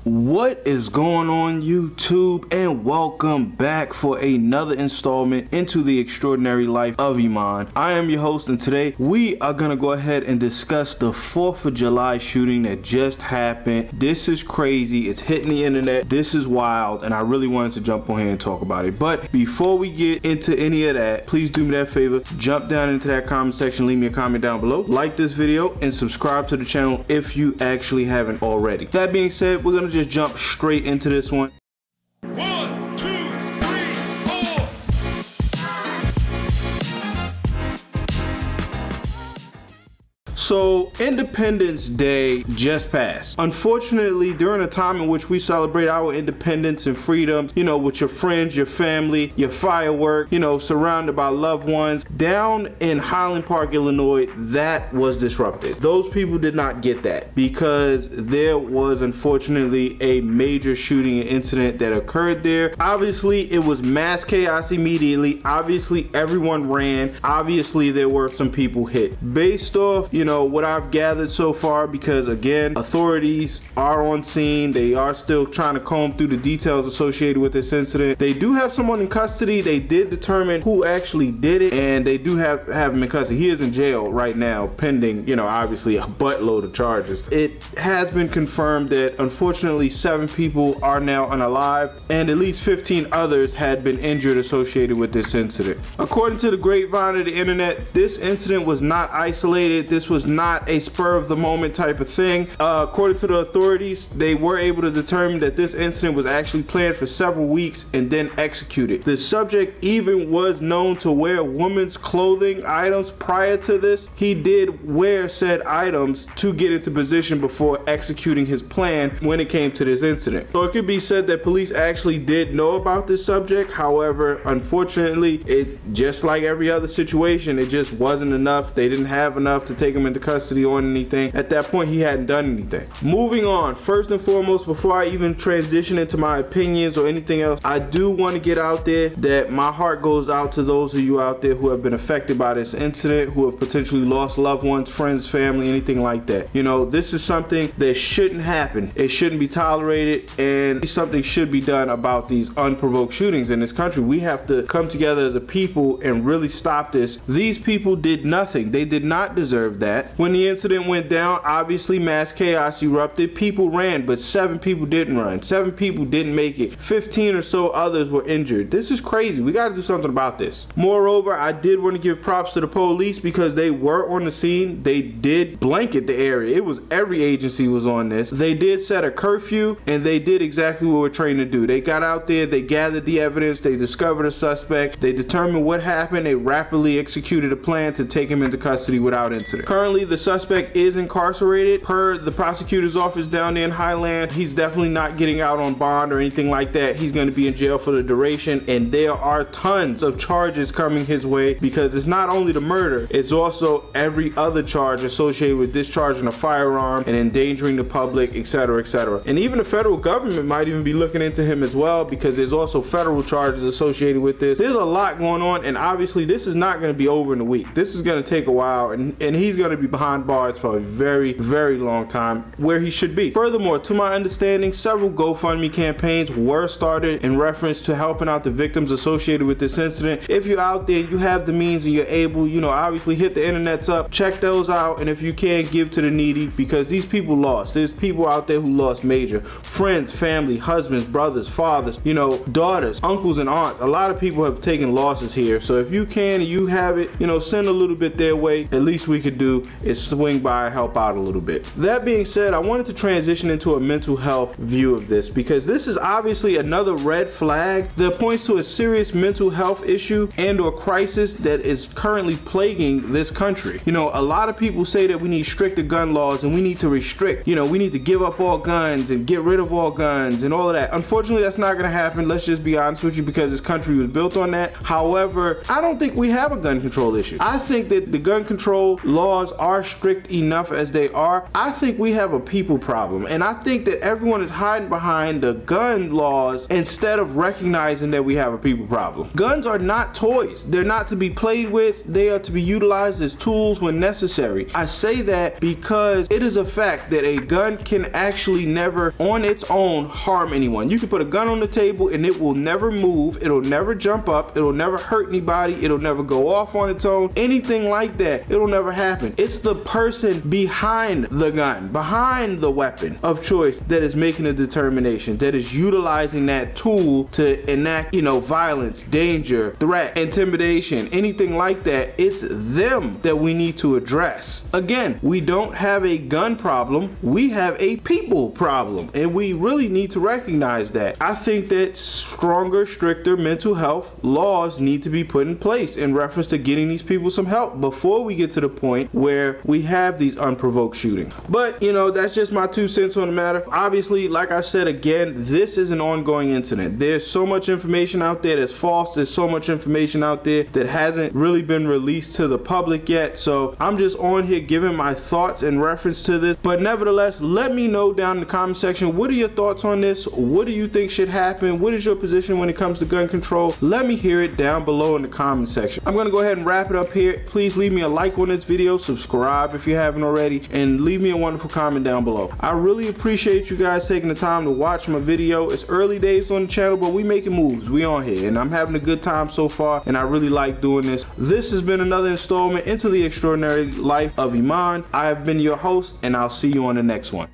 What is going on, YouTube, and welcome back for another installment into the extraordinary life of Emon. I am your host, and today we are gonna go ahead and discuss the 4th of July shooting that just happened. This is crazy. It's hitting the internet. This is wild, and I really wanted to jump on here and talk about it. But before we get into any of that, please do me that favor, jump down into that comment section, leave me a comment down below, like this video, and subscribe to the channel if you actually haven't already. That being said, we're gonna just jump straight into this one. 1, 2, 3, 4. So Independence Day just passed. Unfortunately, during a time in which we celebrate our independence and freedoms, you know, with your friends, your family, your firework, you know, surrounded by loved ones, down in Highland Park, Illinois, that was disrupted. Those people did not get that because there was unfortunately a major shooting incident that occurred there. Obviously, it was mass chaos immediately. Obviously, everyone ran. Obviously, there were some people hit. Based off, you know, what I've gathered so far, because again, authorities are on scene. They are still trying to comb through the details associated with this incident. They do have someone in custody. They did determine who actually did it, and they do have him in custody. He is in jail right now pending, you know, obviously a buttload of charges. It has been confirmed that unfortunately 7 people are now unalive, and at least 15 others had been injured associated with this incident. According to the grapevine of the internet, this incident was not isolated. This was not a spur of the moment type of thing. According to the authorities, they were able to determine that this incident was actually planned for several weeks and then executed. The subject even was known to wear women's clothing items prior to this. He did wear said items to get into position before executing his plan when it came to this incident. So it could be said that police actually did know about this subject. However, unfortunately, it just like every other situation, it just wasn't enough. They didn't have enough to take him into custody on anything. At that point, he hadn't done anything. Moving on, first and foremost, before I even transition into my opinions or anything else, I do want to get out there that my heart goes out to those of you out there who have been affected by this incident, who have potentially lost loved ones, friends, family, anything like that. You know, this is something that shouldn't happen. It shouldn't be tolerated, and something should be done about these unprovoked shootings in this country. We have to come together as a people and really stop this. These people did nothing. They did not deserve that. When the incident went down, obviously mass chaos erupted. People ran, but 7 people didn't run. 7 people didn't make it. 15 or so others were injured. This is crazy. We got to do something about this. Moreover, I did want to give props to the police because they were on the scene. They did blanket the area. It was every agency was on this. They did set a curfew, and they did exactly what we're trained to do. They got out there, they gathered the evidence, they discovered a suspect, they determined what happened, they rapidly executed a plan to take him into custody without incident. Currently, the suspect is incarcerated. Per the prosecutor's office down there in Highland, he's definitely not getting out on bond or anything like that. He's going to be in jail for the duration, and there are tons of charges coming his way because it's not only the murder, it's also every other charge associated with discharging a firearm and endangering the public, etc., etc. And even the federal government might even be looking into him as well because there's also federal charges associated with this. There's a lot going on, and obviously this is not going to be over in a week. This is going to take a while, and he's going to be behind bars for a very, very long time where he should be. Furthermore, to my understanding, several GoFundMe campaigns were started in reference to helping out the victims associated with this incident. If you're out there, you have the means and you're able, you know, obviously hit the internets up, check those out, and if you can, give to the needy because these people lost. There's people out there who lost major. Friends, family, husbands, brothers, fathers, you know, daughters, uncles and aunts. A lot of people have taken losses here. So if you can, you have it, you know, send a little bit their way. At least we could do is swing by and help out a little bit. That being said, I wanted to transition into a mental health view of this because this is obviously another red flag that points to a serious mental health issue and or crisis that is currently plaguing this country. You know, a lot of people say that we need stricter gun laws and we need to restrict, you know, we need to give up all guns and get rid of all guns and all of that. Unfortunately, that's not going to happen. Let's just be honest with you because this country was built on that. However, I don't think we have a gun control issue. I think that the gun control laws are strict enough as they are, I think we have a people problem. And I think that everyone is hiding behind the gun laws instead of recognizing that we have a people problem. Guns are not toys. They're not to be played with. They are to be utilized as tools when necessary. I say that because it is a fact that a gun can actually never on its own harm anyone. You can put a gun on the table and it will never move. It'll never jump up. It'll never hurt anybody. It'll never go off on its own. Anything like that, it'll never happen. It's the person behind the gun, behind the weapon of choice that is making a determination, that is utilizing that tool to enact, violence, danger, threat, intimidation, anything like that. It's them that we need to address. Again, we don't have a gun problem. We have a people problem, and we really need to recognize that. I think that stronger, stricter mental health laws need to be put in place in reference to getting these people some help before we get to the point where we have these unprovoked shootings. But that's just my 2 cents on the matter. Obviously, like I said again, this is an ongoing incident. There's so much information out there that's false. There's so much information out there that hasn't really been released to the public yet. So I'm just on here giving my thoughts in reference to this. But nevertheless, let me know down in the comment section, what are your thoughts on this? What do you think should happen? What is your position when it comes to gun control? Let me hear it down below in the comment section. I'm gonna go ahead and wrap it up here. Please leave me a like on this video, subscribe if you haven't already, and leave me a wonderful comment down below. I really appreciate you guys taking the time to watch my video. It's early days on the channel, but we making moves. We on here, and I'm having a good time so far, and I really like doing this. This has been another installment into the extraordinary life of Emon. I have been your host, and I'll see you on the next one.